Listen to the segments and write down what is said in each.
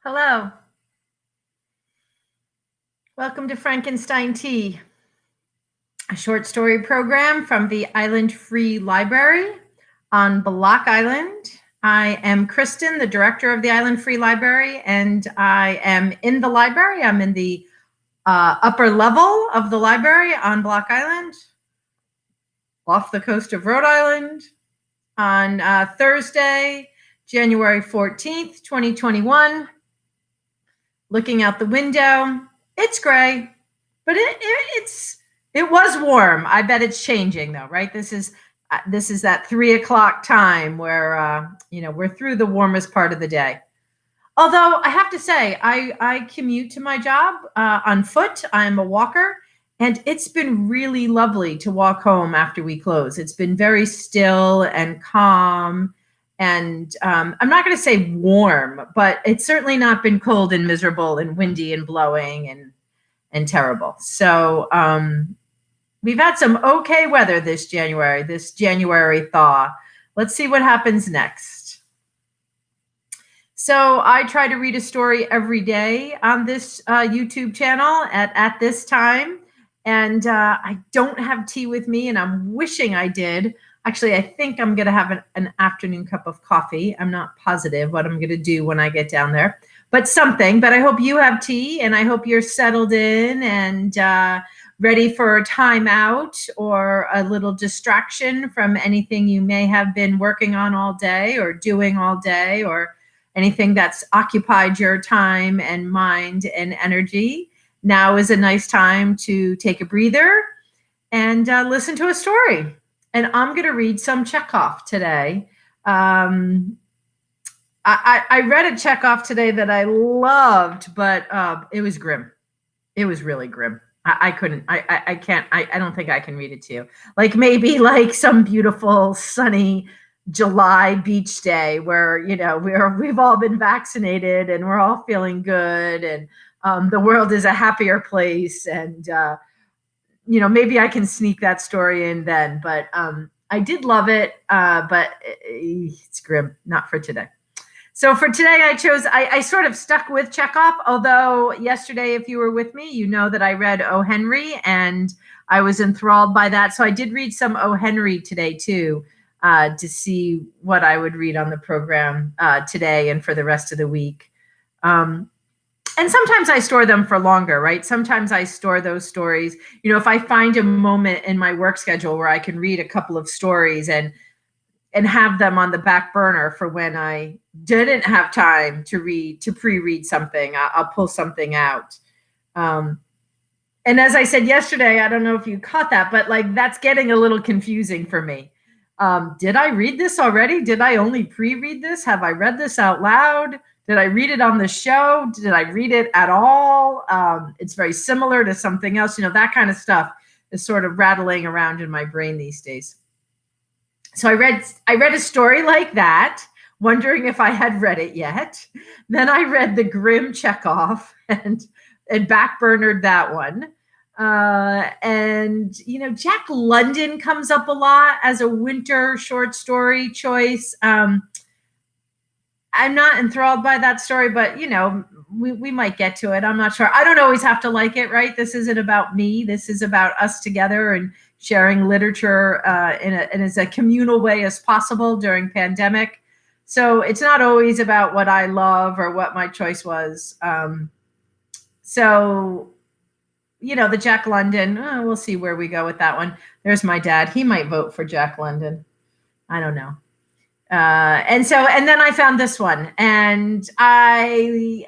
Hello. Welcome to Frankenstein Tea, a short story program from the Island Free Library on Block Island. I am Kristen, the director of the Island Free Library, and I am in the library. I'm in the upper level of the library on Block Island, off the coast of Rhode Island, on Thursday, January 14th, 2021. Looking out the window, it's gray, but it was warm. I bet it's changing though, right? This is that 3:00 time where we're through the warmest part of the day. Although I have to say, I commute to my job on foot. I'm a walker, and it's been really lovely to walk home after we close. It's been very still and calm. And I'm not going to say warm, but it's certainly not been cold and miserable and windy and blowing and terrible. So we've had some okay weather this January thaw. Let's see what happens next. So I try to read a story every day on this YouTube channel at this time. And I don't have tea with me, and I'm wishing I did. Actually, I think I'm going to have an afternoon cup of coffee. I'm not positive what I'm going to do when I get down there, but something. But I hope you have tea, and I hope you're settled in and ready for a time out or a little distraction from anything you may have been working on all day or doing all day, or anything that's occupied your time and mind and energy. Now is a nice time to take a breather and listen to a story. And I'm going to read some Chekhov today. I read a Chekhov today that I loved, but it was grim. It was really grim. I don't think I can read it to you. Like maybe like some beautiful sunny July beach day where, we've all been vaccinated and we're all feeling good, and the world is a happier place. And, maybe I can sneak that story in then, but I did love it, but it's grim, not for today. So for today, I sort of stuck with Chekhov, although yesterday, if you were with me, you know that I read O. Henry, and I was enthralled by that. So I did read some O. Henry today, too, to see what I would read on the program today and for the rest of the week. And sometimes I store them for longer, right? Sometimes I store those stories. If I find a moment in my work schedule where I can read a couple of stories and have them on the back burner for when I didn't have time to pre-read something, I'll pull something out. And as I said yesterday, I don't know if you caught that, but like that's getting a little confusing for me. Did I read this already? Did I only pre-read this? Have I read this out loud? Did I read it on the show? Did I read it at all? It's very similar to something else. That kind of stuff is sort of rattling around in my brain these days. So I read a story like that, wondering if I had read it yet. Then I read the grim Chekhov and backburnered that one. And Jack London comes up a lot as a winter short story choice. I'm not enthralled by that story, but we might get to it. I'm not sure. I don't always have to like it, right? This isn't about me. This is about us together and sharing literature in as a communal way as possible during pandemic. So it's not always about what I love or what my choice was. So the Jack London, we'll see where we go with that one. There's my dad. He might vote for Jack London. I don't know. And then I found this one, and I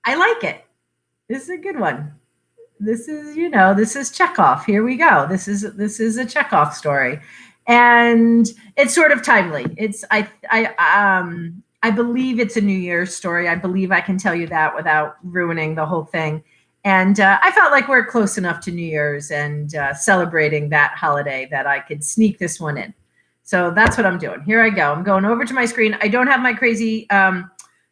like it. This is a good one. This is Chekhov. Here we go. This is a Chekhov story, and it's sort of timely. I believe it's a New Year's story. I believe I can tell you that without ruining the whole thing. And I felt like we're close enough to New Year's and celebrating that holiday that I could sneak this one in. So that's what I'm doing. Here I go. I'm going over to my screen. I don't have my crazy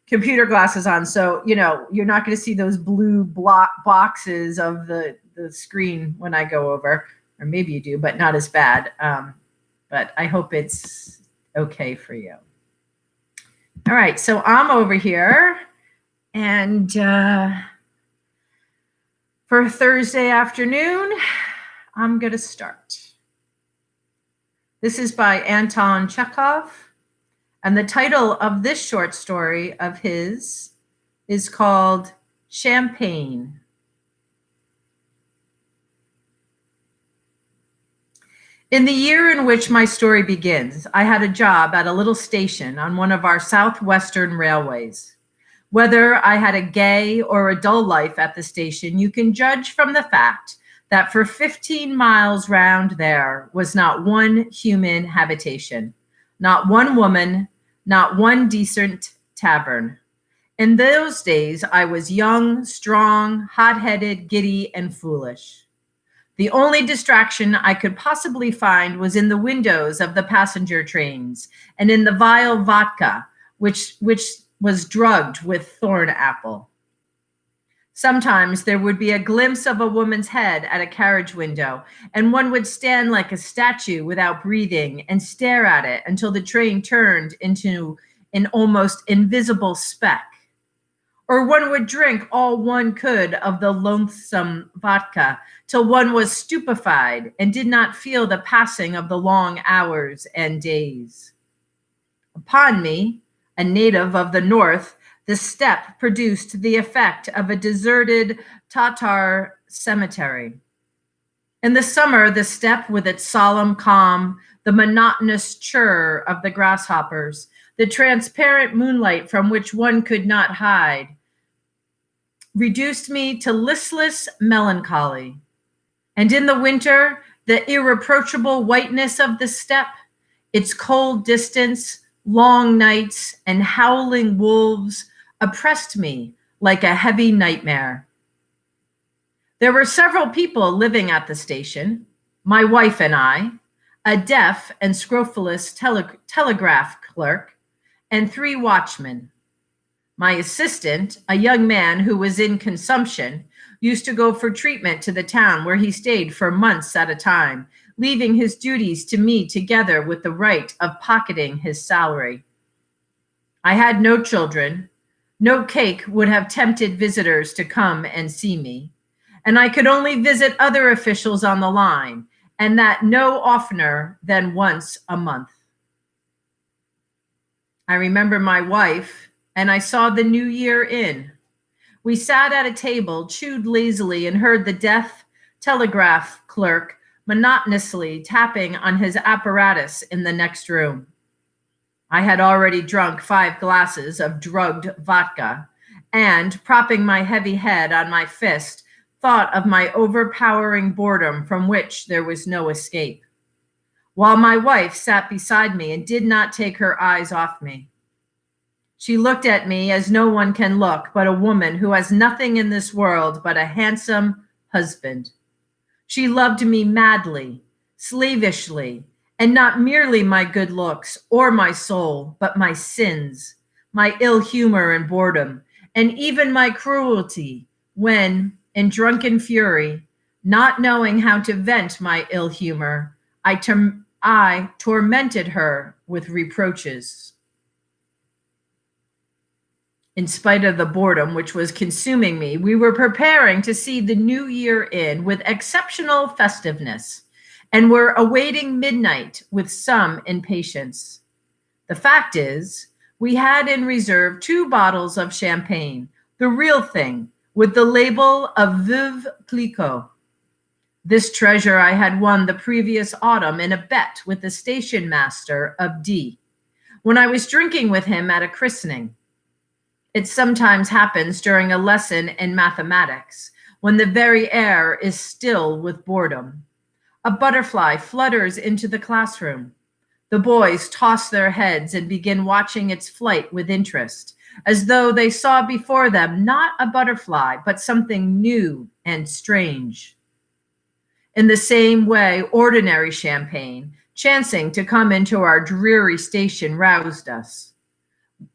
computer glasses on, so you're not going to see those blue boxes of the screen when I go over, or maybe you do, but not as bad. But I hope it's okay for you. All right, so I'm over here, And for Thursday afternoon, I'm going to start. This is by Anton Chekhov, and the title of this short story of his is called Champagne. In the year in which my story begins, I had a job at a little station on one of our southwestern railways. Whether I had a gay or a dull life at the station, you can judge from the fact that for 15 miles round there was not one human habitation, not one woman, not one decent tavern. In those days, I was young, strong, hot-headed, giddy, and foolish. The only distraction I could possibly find was in the windows of the passenger trains and in the vile vodka, which was drugged with thorn apple. Sometimes there would be a glimpse of a woman's head at a carriage window, and one would stand like a statue without breathing and stare at it until the train turned into an almost invisible speck. Or one would drink all one could of the loathsome vodka till one was stupefied and did not feel the passing of the long hours and days. Upon me, a native of the north, the steppe produced the effect of a deserted Tatar cemetery. In the summer, the steppe, with its solemn calm, the monotonous churr of the grasshoppers, the transparent moonlight from which one could not hide, reduced me to listless melancholy. And in the winter, the irreproachable whiteness of the steppe, its cold distance, long nights, and howling wolves oppressed me like a heavy nightmare. There were several people living at the station, my wife and I, a deaf and scrofulous telegraph clerk, and 3 watchmen. My assistant, a young man who was in consumption, used to go for treatment to the town where he stayed for months at a time, leaving his duties to me together with the right of pocketing his salary. I had no children. No cake would have tempted visitors to come and see me, and I could only visit other officials on the line, and that no oftener than once a month. I remember my wife, and I saw the new year in. We sat at a table, chewed lazily, and heard the deaf telegraph clerk monotonously tapping on his apparatus in the next room. I had already drunk 5 glasses of drugged vodka, and, propping my heavy head on my fist, thought of my overpowering boredom from which there was no escape, while my wife sat beside me and did not take her eyes off me. She looked at me as no one can look but a woman who has nothing in this world but a handsome husband. She loved me madly, slavishly, and not merely my good looks or my soul, but my sins, my ill humor and boredom, and even my cruelty when, in drunken fury, not knowing how to vent my ill humor, I tormented her with reproaches. In spite of the boredom which was consuming me, we were preparing to see the new year in with exceptional festiveness, and were awaiting midnight with some impatience. The fact is, we had in reserve 2 bottles of champagne, the real thing, with the label of Veuve Clicquot. This treasure I had won the previous autumn in a bet with the station master of D, when I was drinking with him at a christening. It sometimes happens during a lesson in mathematics, when the very air is still with boredom. A butterfly flutters into the classroom. The boys toss their heads and begin watching its flight with interest, as though they saw before them not a butterfly, but something new and strange. In the same way, ordinary champagne, chancing to come into our dreary station, roused us.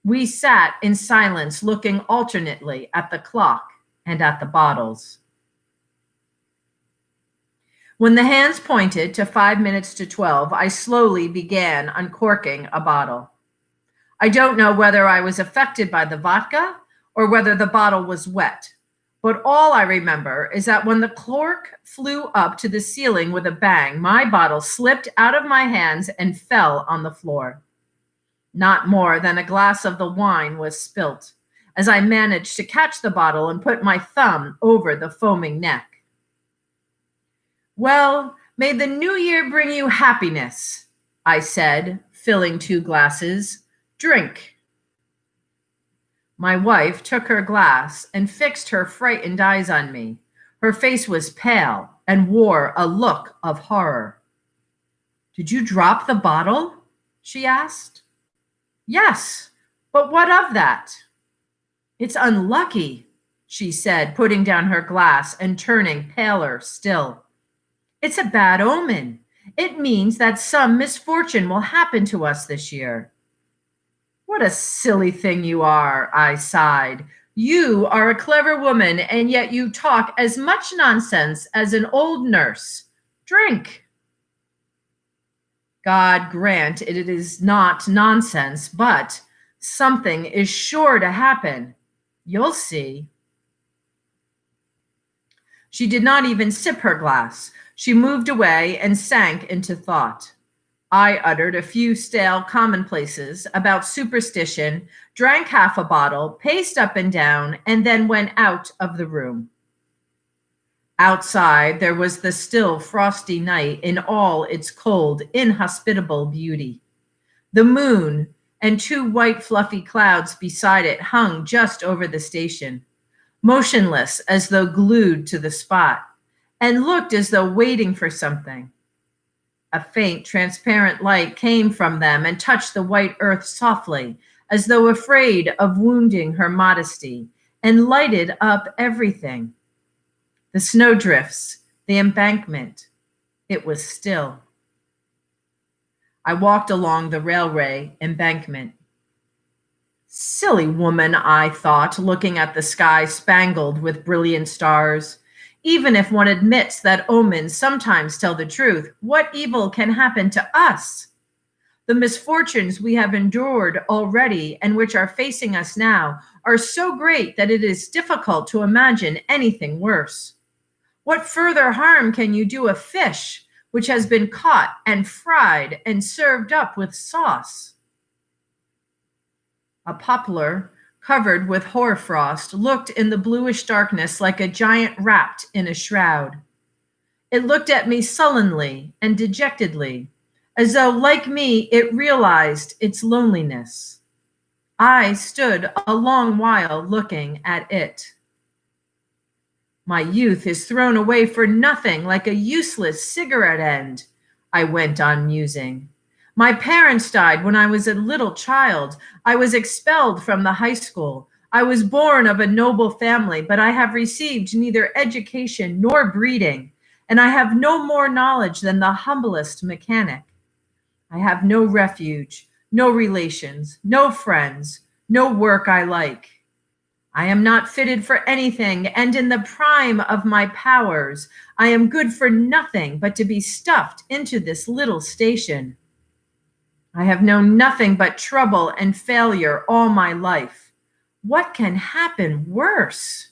We sat in silence, looking alternately at the clock and at the bottles. When the hands pointed to 5 minutes to 12, I slowly began uncorking a bottle. I don't know whether I was affected by the vodka or whether the bottle was wet. But all I remember is that when the cork flew up to the ceiling with a bang, my bottle slipped out of my hands and fell on the floor. Not more than a glass of the wine was spilt, as I managed to catch the bottle and put my thumb over the foaming neck. "Well, may the new year bring you happiness," I said, filling 2 glasses. "Drink." My wife took her glass and fixed her frightened eyes on me. Her face was pale and wore a look of horror. "Did you drop the bottle?" she asked. "Yes, but what of that?" "It's unlucky," she said, putting down her glass and turning paler still. "It's a bad omen. It means that some misfortune will happen to us this year." "What a silly thing you are," I sighed. "You are a clever woman, and yet you talk as much nonsense as an old nurse. Drink." "God grant it is not nonsense, but something is sure to happen. You'll see." She did not even sip her glass. She moved away and sank into thought. I uttered a few stale commonplaces about superstition, drank half a bottle, paced up and down, and then went out of the room. Outside, there was the still, frosty night in all its cold, inhospitable beauty. The moon and 2 white, fluffy clouds beside it hung just over the station, motionless as though glued to the spot, and looked as though waiting for something. A faint, transparent light came from them and touched the white earth softly, as though afraid of wounding her modesty, and lighted up everything. The snowdrifts, the embankment. It was still. I walked along the railway embankment. Silly woman, I thought, looking at the sky spangled with brilliant stars. Even if one admits that omens sometimes tell the truth, what evil can happen to us? The misfortunes we have endured already and which are facing us now are so great that it is difficult to imagine anything worse. What further harm can you do a fish which has been caught and fried and served up with sauce? A poplar covered with hoarfrost looked in the bluish darkness like a giant wrapped in a shroud. It looked at me sullenly and dejectedly, as though, like me, it realized its loneliness. I stood a long while looking at it. My youth is thrown away for nothing, like a useless cigarette end, I went on musing. My parents died when I was a little child. I was expelled from the high school. I was born of a noble family, but I have received neither education nor breeding, and I have no more knowledge than the humblest mechanic. I have no refuge, no relations, no friends, no work I like. I am not fitted for anything, and in the prime of my powers, I am good for nothing but to be stuffed into this little station. I have known nothing but trouble and failure all my life. What can happen worse?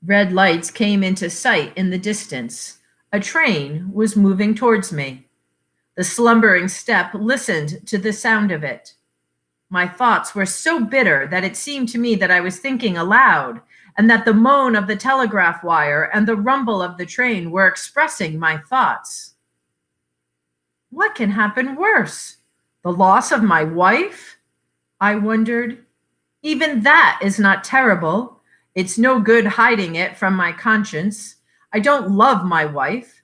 Red lights came into sight in the distance. A train was moving towards me. The slumbering step listened to the sound of it. My thoughts were so bitter that it seemed to me that I was thinking aloud, and that the moan of the telegraph wire and the rumble of the train were expressing my thoughts. What can happen worse? The loss of my wife? I wondered. Even that is not terrible. It's no good hiding it from my conscience. I don't love my wife.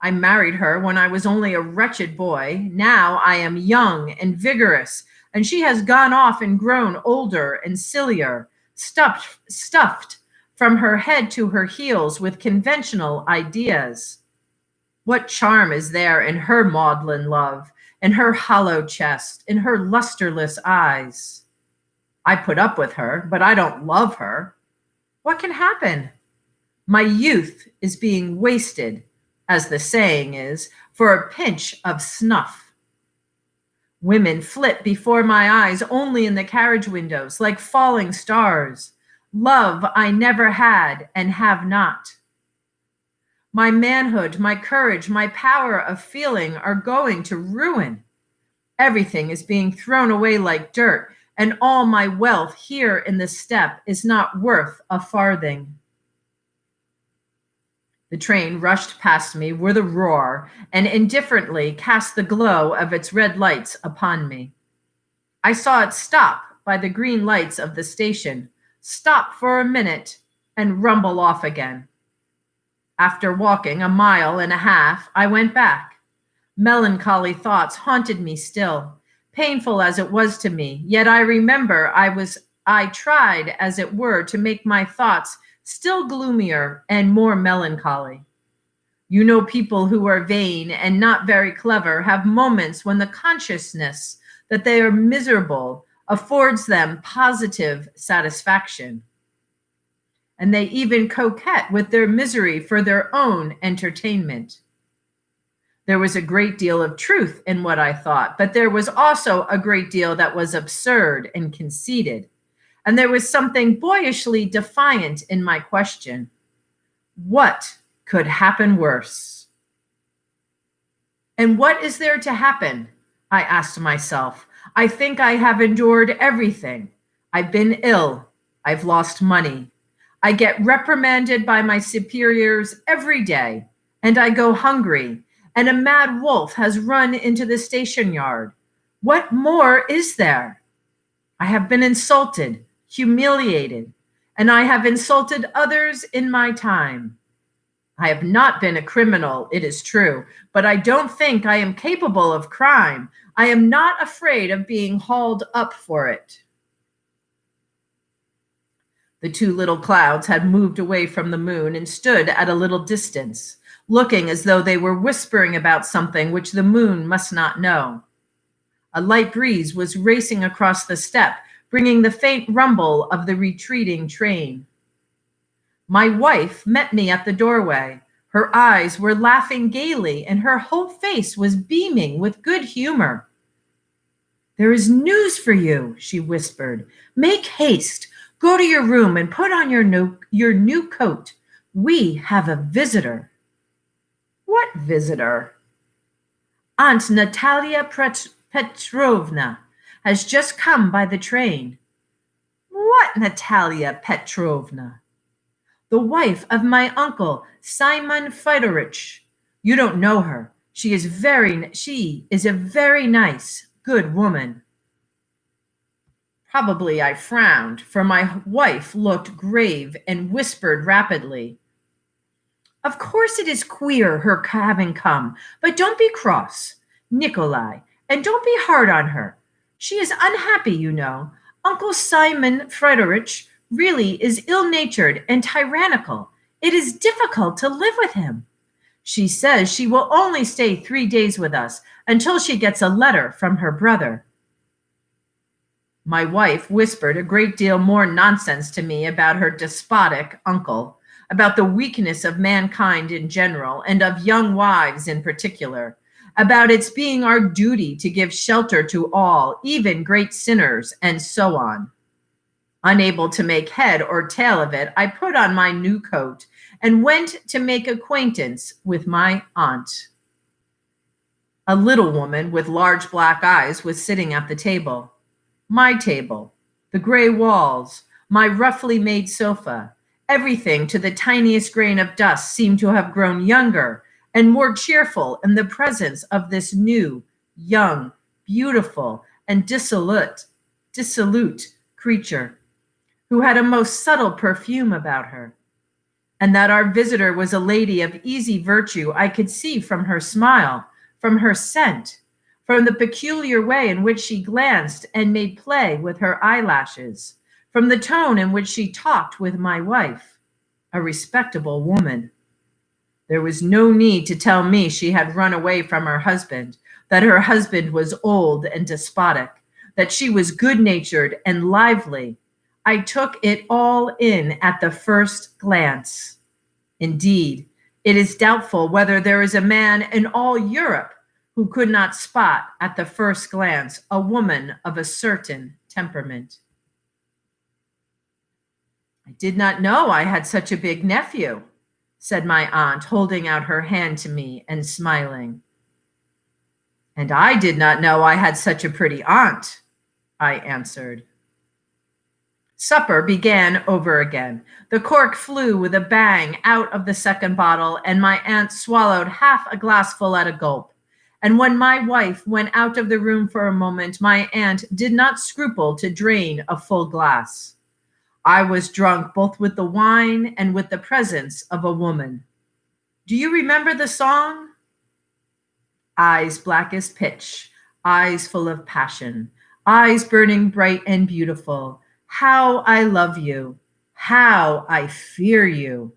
I married her when I was only a wretched boy. Now I am young and vigorous, and she has gone off and grown older and sillier, stuffed from her head to her heels with conventional ideas. What charm is there in her maudlin love, in her hollow chest, in her lusterless eyes? I put up with her, but I don't love her. What can happen? My youth is being wasted, as the saying is, for a pinch of snuff. Women flit before my eyes only in the carriage windows, like falling stars. Love I never had and have not. My manhood, my courage, my power of feeling are going to ruin. Everything is being thrown away like dirt, and all my wealth here in the steppe is not worth a farthing. The train rushed past me with a roar and indifferently cast the glow of its red lights upon me. I saw it stop by the green lights of the station, stop for a minute, and rumble off again. After walking a mile and a half, I went back. Melancholy thoughts haunted me still, painful as it was to me, yet I remember I tried, as it were, to make my thoughts still gloomier and more melancholy. You know, people who are vain and not very clever have moments when the consciousness that they are miserable affords them positive satisfaction. And they even coquette with their misery for their own entertainment. There was a great deal of truth in what I thought, but there was also a great deal that was absurd and conceited. And there was something boyishly defiant in my question. What could happen worse? And what is there to happen? I asked myself. I think I have endured everything. I've been ill. I've lost money. I get reprimanded by my superiors every day, and I go hungry, and a mad wolf has run into the station yard. What more is there? I have been insulted, humiliated, and I have insulted others in my time. I have not been a criminal, it is true, but I don't think I am capable of crime. I am not afraid of being hauled up for it. The two little clouds had moved away from the moon and stood at a little distance, looking as though they were whispering about something which the moon must not know. A light breeze was racing across the steppe, bringing the faint rumble of the retreating train. My wife met me at the doorway. Her eyes were laughing gaily, and her whole face was beaming with good humor. "There is news for you," she whispered. "Make haste. Go to your room and put on your new coat. We have a visitor." "What visitor?" "Aunt Natalia Petrovna has just come by the train." "What Natalia Petrovna?" "The wife of my uncle, Simon Fyodorich. You don't know her. She is a very nice, good woman." Probably I frowned, for my wife looked grave and whispered rapidly, "Of course it is queer her having come, but don't be cross, Nikolai, and don't be hard on her. She is unhappy, you know. Uncle Simon Fyodorich really is ill-natured and tyrannical. It is difficult to live with him. She says she will only stay 3 days with us until she gets a letter from her brother." My wife whispered a great deal more nonsense to me about her despotic uncle, about the weakness of mankind in general and of young wives in particular, about its being our duty to give shelter to all, even great sinners, and so on. Unable to make head or tail of it, I put on my new coat and went to make acquaintance with my aunt. A little woman with large black eyes was sitting at the table. My table, the gray walls, my roughly made sofa, everything to the tiniest grain of dust seemed to have grown younger and more cheerful in the presence of this new, young, beautiful, and dissolute creature, who had a most subtle perfume about her. And that our visitor was a lady of easy virtue I could see from her smile, from her scent, from the peculiar way in which she glanced and made play with her eyelashes, from the tone in which she talked with my wife, a respectable woman. There was no need to tell me she had run away from her husband, that her husband was old and despotic, that she was good-natured and lively. I took it all in at the first glance. Indeed, it is doubtful whether there is a man in all Europe who could not spot at the first glance a woman of a certain temperament. I did not know I had such a big nephew, said my aunt, holding out her hand to me and smiling. And I did not know I had such a pretty aunt, I answered. Supper began over again. The cork flew with a bang out of the second bottle, and my aunt swallowed half a glassful at a gulp. And when my wife went out of the room for a moment, my aunt did not scruple to drain a full glass. I was drunk both with the wine and with the presence of a woman. Do you remember the song? Eyes black as pitch, eyes full of passion, eyes burning bright and beautiful. How I love you, how I fear you.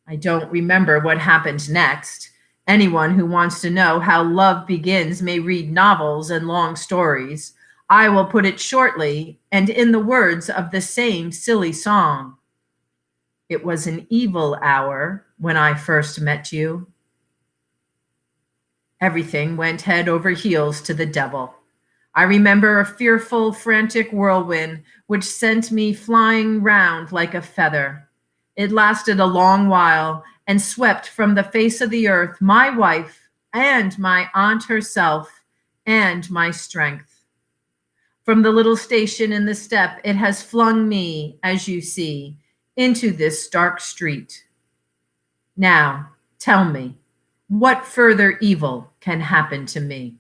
I don't remember what happened next. Anyone who wants to know how love begins may read novels and long stories. I will put it shortly and in the words of the same silly song. It was an evil hour when I first met you. Everything went head over heels to the devil. I remember a fearful, frantic whirlwind which sent me flying round like a feather. It lasted a long while and swept from the face of the earth my wife and my aunt herself and my strength. From the little station in the steppe, it has flung me, as you see, into this dark street. Now, tell me, what further evil can happen to me?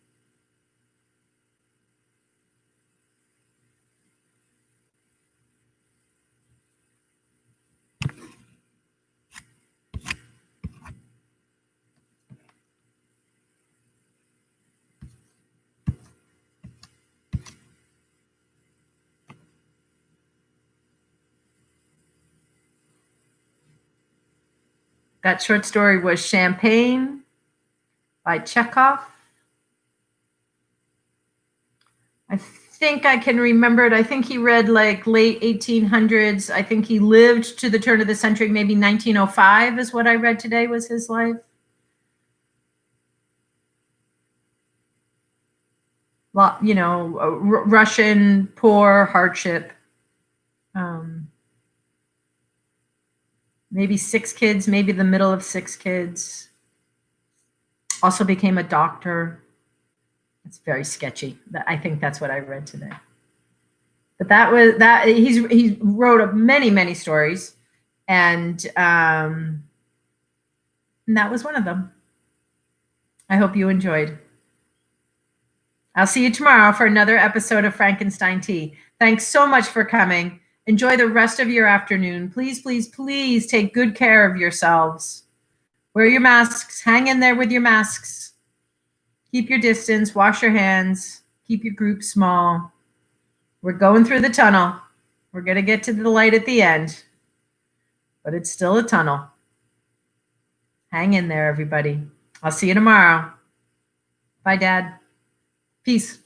That short story was Champagne by Chekhov. I think I can remember it. I think he read like late 1800s. I think he lived to the turn of the century, maybe 1905 is what I read today was his life. You know, Russian, poor, hardship. Maybe 6 kids, maybe the middle of 6 kids. Also became a doctor. It's very sketchy. I think that's what I read today. But that was that. He wrote many stories, and that was one of them. I hope you enjoyed. I'll see you tomorrow for another episode of Frankenstein Tea. Thanks so much for coming. Enjoy the rest of your afternoon. Please, please, please take good care of yourselves. Wear your masks. Hang in there with your masks. Keep your distance. Wash your hands. Keep your group small. We're going through the tunnel. We're going to get to the light at the end. But it's still a tunnel. Hang in there, everybody. I'll see you tomorrow. Bye, Dad. Peace.